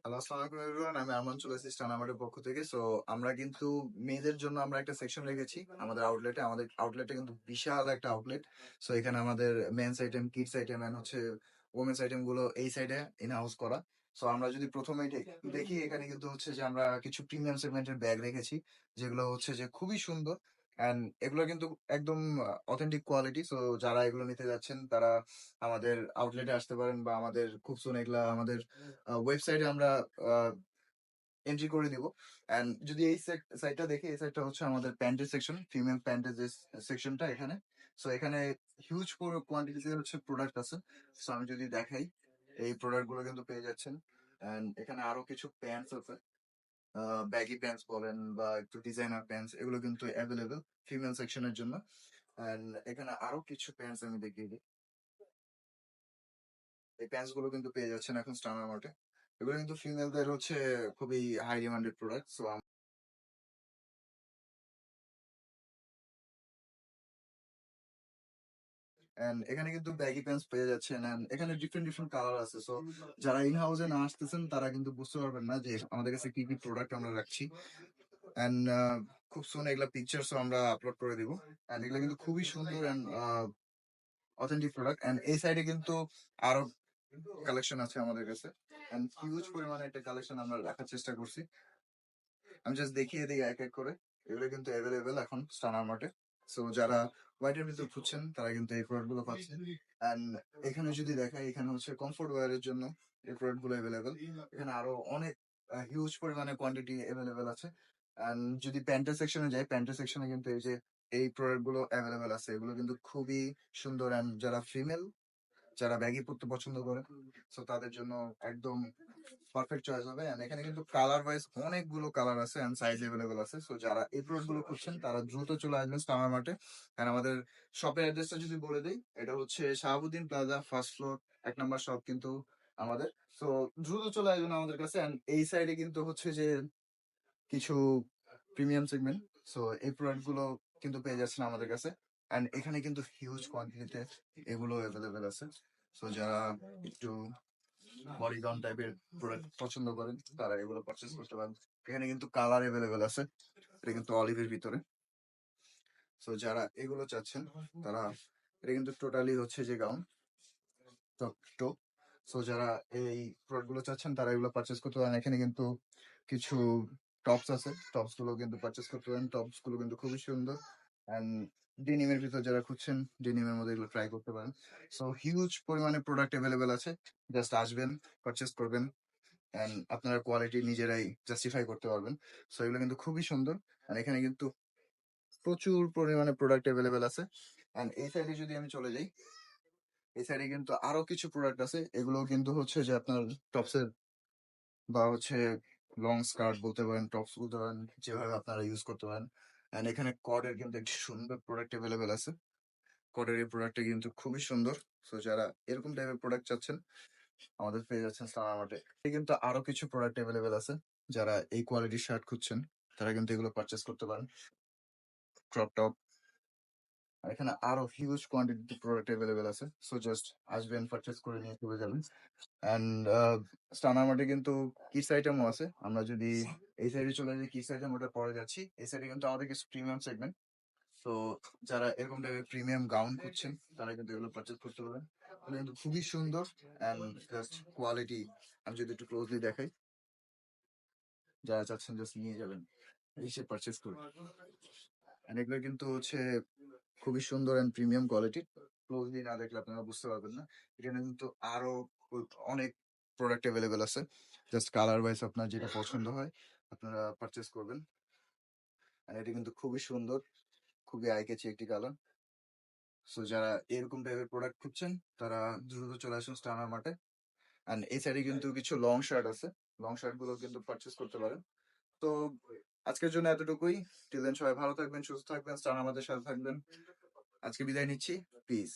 Hello, আসসালামু আলাইকুম everyone. আমি আরমান চলে এসেছি স্টানামার্টের পক্ষ থেকে। সো আমরা কিন্তু মেয়েদের জন্য আমরা একটা সেকশন রেখেছি আমাদের আউটলেটে। আমাদের আউটলেটে কিন্তু বিশাল একটা আউটলেট। সো এখানে আমাদের men's item, kids item and হচ্ছে ওমেন্স আইটেম গুলো এই সাইডে ইন হাউস করা। সো আমরা যদি প্রথমেই দেখি এখানে কিন্তু হচ্ছে যে আমরা কিছু প্রিমিয়াম সেগমেন্টের ব্যাগ রেখেছি, যেগুলো হচ্ছে যে খুবই সুন্দর অ্যান্ড এগুলো কিন্তু একদম অথেন্টিক কোয়ালিটি। সো যারা এগুলো নিতে যাচ্ছেন তারা আমাদের আউটলেটে আসতে পারেন, বা আমাদের খুব সুন এগুলা আমাদের ওয়েবসাইটে আমরা এন্ট্রি করে দিব। এন্ড যদি এই সাইটটা দেখি, এই সাইটটা হচ্ছে আমাদের প্যান্টের সেকশন, ফিমেল প্যান্টের যে সেকশনটা এখানে। সো এখানে হিউজ কোয়ান্টিটিতে হচ্ছে প্রোডাক্ট আছে। সো আমি যদি দেখাই, এই প্রোডাক্ট গুলো কিন্তু পেয়ে যাচ্ছেন। এন্ড এখানে আরো কিছু প্যান্টস আছে, ব্যাগি প্যান্টস বলেন বা একটু ডিজাইনার প্যান্টস, এগুলো কিন্তু অ্যাভেলেবেল ফিমেল সেকশনের জন্য। এন্ড এখানে আরো কিছু প্যান্টস আমি দেখিয়ে দিই। এই প্যান্টস গুলো কিন্তু পেয়ে যাচ্ছেন এখন স্টার মার্টে। এগুলো কিন্তু ফিমেলদের হচ্ছে খুবই high demanded product. So and এখানে কিন্তু ব্যাগি প্যান্টস পেয়ে যাচ্ছেন। এন্ড এখানে ডিফারেন্ট ডিফারেন্ট কালার আছে। সো যারা ইন হাউসে না আসতেছেন তারা কিন্তু বুঝতে পারবেন না যে আমাদের কাছে কি কি প্রোডাক্ট আমরা রাখছি। এন্ড খুব সুন এগুলা পিকচার্সও আমরা আপলোড করে দিব। এন্ড এগুলো কিন্তু খুবই সুন্দর এন্ড অথেন্টিক প্রোডাক্ট। এন্ড এই সাইডে কিন্তু আরো কালেকশন আছে আমাদের কাছে। এন্ড হিউজ পরিমাণে একটা কালেকশন আমরা রাখার চেষ্টা করছি। আমি জাস্ট দেখিয়ে দিই এক এক করে। এগুলো কিন্তু অ্যাভেলেবেল এখন স্টার মার্টে। সো যারা হোয়াইটের ভিতর খুঁজছেন তারা কিন্তু এই প্রোডাক্ট গুলো পাচ্ছেন। এন্ড এখানে যদি দেখাই, এখানে হচ্ছে কমফোর্ট ওয়্যারের জন্য এই প্রোডাক্ট গুলো অ্যাভেলেবেল। এখানে আরো অনেক হিউজ পরিমাণে কোয়ান্টিটি অ্যাভেলেবেল আছে। এন্ড যদি প্যান্টের সেকশনে যাই, প্যান্টের সেকশনে কিন্তু এই যে এই প্রোডাক্ট গুলো অ্যাভেলেবেল আছে। এগুলো কিন্তু খুবই সুন্দর। এন্ড যারা ফিমেল, যারা ব্যাগি পড়তে পছন্দ করে, সো তাদের জন্য একদম পারফেক্ট চয়েস হবে। এন্ড এখানে কিন্তু কালার ওয়াইজ অনেকগুলো কালার আছে এন্ড সাইজ अवेलेबल আছে। সো যারা এই প্রোডাক্ট গুলো খুঁজছেন তারা দ্রুত চলে আসবেন স্টার মার্টে। এন্ড আমাদের শপের অ্যাড্রেসটা যদি বলে দেই, এটা হচ্ছে শাহাবুদ্দিন প্লাজা, ফার্স্ট ফ্লোর, 1 নম্বর শপ কিন্তু আমাদের। সো দ্রুত চলে আসবেন আমাদের কাছে। এন্ড এই সাইডে কিন্তু হচ্ছে যে কিছু প্রিমিয়াম সেগমেন্ট। সো এই প্রোডাক্ট গুলো কিন্তু পেয়ে যাচ্ছেন আমাদের কাছে। এন্ড এখানে কিন্তু হিউজ কোয়ান্টিটিতে এগুলো অ্যাভেলেবেল আছে। সো যারা একটু বডিগন টাইপের প্রোডাক্ট পছন্দ করেন তারা এগুলো পারচেস করতে পারেন। এখানে কিন্তু কালার অ্যাভেলেবেল আছে। এটা কিন্তু অলিভের ভিতরে। সো যারা এগুলো চাচ্ছেন তারা, এটা কিন্তু টোটালি হচ্ছে যে গাউন টপ। সো যারা এই প্রোডাক্ট গুলো চাচ্ছেন তারা এগুলো পারচেস করতে পারেন। এখানে কিন্তু কিছু টপস আছে, টপস গুলো কিন্তু পারচেস করতে পারেন। টপস গুলো কিন্তু খুবই সুন্দর। এন্ড ডেনিমের ভিতর যারা খুঁজছেন, ডেনিমের মধ্যে এগুলো ট্রাই করতে পারেন। সো হিউজ পরিমাণে প্রোডাক্ট অ্যাভেলেবেল আছে। জাস্ট আসবেন, পারচেস করবেন এন্ড আপনারা কোয়ালিটি নিজেরাই জাস্টিফাই করতে পারবেন। সো এগুলো কিন্তু খুবই সুন্দর। আর এখানে কিন্তু প্রচুর পরিমাণে প্রোডাক্ট অ্যাভেলেবেল আছে। এন্ড এই সাইডে যদি আমি চলে যাই, এই সাইডে কিন্তু আরো কিছু প্রোডাক্ট আছে। এগুলো কিন্তু হচ্ছে যে আপনার টপসের বা হচ্ছে লং স্কার্ট বলতে পারেন, টপস বলতে পারেন, যেভাবে আপনারা ইউজ করতে পারেন। এন্ড এখানে কর্ডের কিন্তু একটি সুন্দর প্রোডাক্ট অ্যাভেলেবেল আছে। কর্ডের এই প্রোডাক্টটা কিন্তু খুবই সুন্দর। সো যারা এরকম টাইপের প্রোডাক্ট চাচ্ছেন আমাদের পেয়ে যাচ্ছেন স্টার মার্টে। কিন্তু আরো কিছু প্রোডাক্ট অ্যাভেলেবেল আছে। যারা এই কোয়ালিটির শার্ট খুঁজছেন তারা কিন্তু এগুলো পারচেস করতে পারেন। ক্রপ টপ, আর এখানে আরো হিউজ কোয়ান্টিটি প্রোডাক্ট অ্যাভেলেবেল আছে। সো জাস্ট আসবেন, পারচেস করে নিয়ে চলে যাবেন। অ্যান্ড স্টার মার্টে কিন্তু কিডস আইটেমও আছে। আমরা যদি এই সাইডে চলে যাই, কিডস আইটেম ওটা পরে যাচ্ছি। এই সাইডে কিন্তু আমাদের কিছু প্রিমিয়াম সেগমেন্ট। তো যারা এরকম টাইপের প্রিমিয়াম গাউন খুঁজছেন তারা কিন্তু এগুলো পারচেস করতে পারেন। এগুলো কিন্তু খুবই সুন্দর অ্যান্ড জাস্ট কোয়ালিটি। আমি যদি একটু ক্লোজলি দেখাই, যারা চাচ্ছেন জাস্ট নিয়ে যাবেন, এসে পারচেস করুন। And এগুলো কিন্তু হচ্ছে খুবই সুন্দর অ্যান্ড প্রিমিয়াম কোয়ালিটি। ক্লোজলি না দেখলে আপনারা বুঝতে পারবেন না। এখানে কিন্তু আরো অনেক প্রোডাক্ট অ্যাভেলেবেল আছে। জাস্ট কালার ওয়াইজ আপনার যেটা পছন্দ হয় আপনারা পারচেস করবেন। আর এটা কিন্তু খুবই সুন্দর, খুবই আই ক্যাচি একটি কালার। সো যারা এরকম টাইপের প্রোডাক্ট খুঁজছেন তারা দ্রুত চলে আসুন স্টার মার্টে। অ্যান্ড এই সাইডে কিন্তু কিছু লং শার্ট আছে। লং শার্ট গুলো কিন্তু পারচেস করতে পারেন। তো আজকের জন্য এতটুকুই। টিল দেন সবাই ভালো থাকবেন, সুস্থ থাকবেন, স্টার আমাদের সাথে থাকবেন। আজকে বিদায় নিচ্ছি। পিস।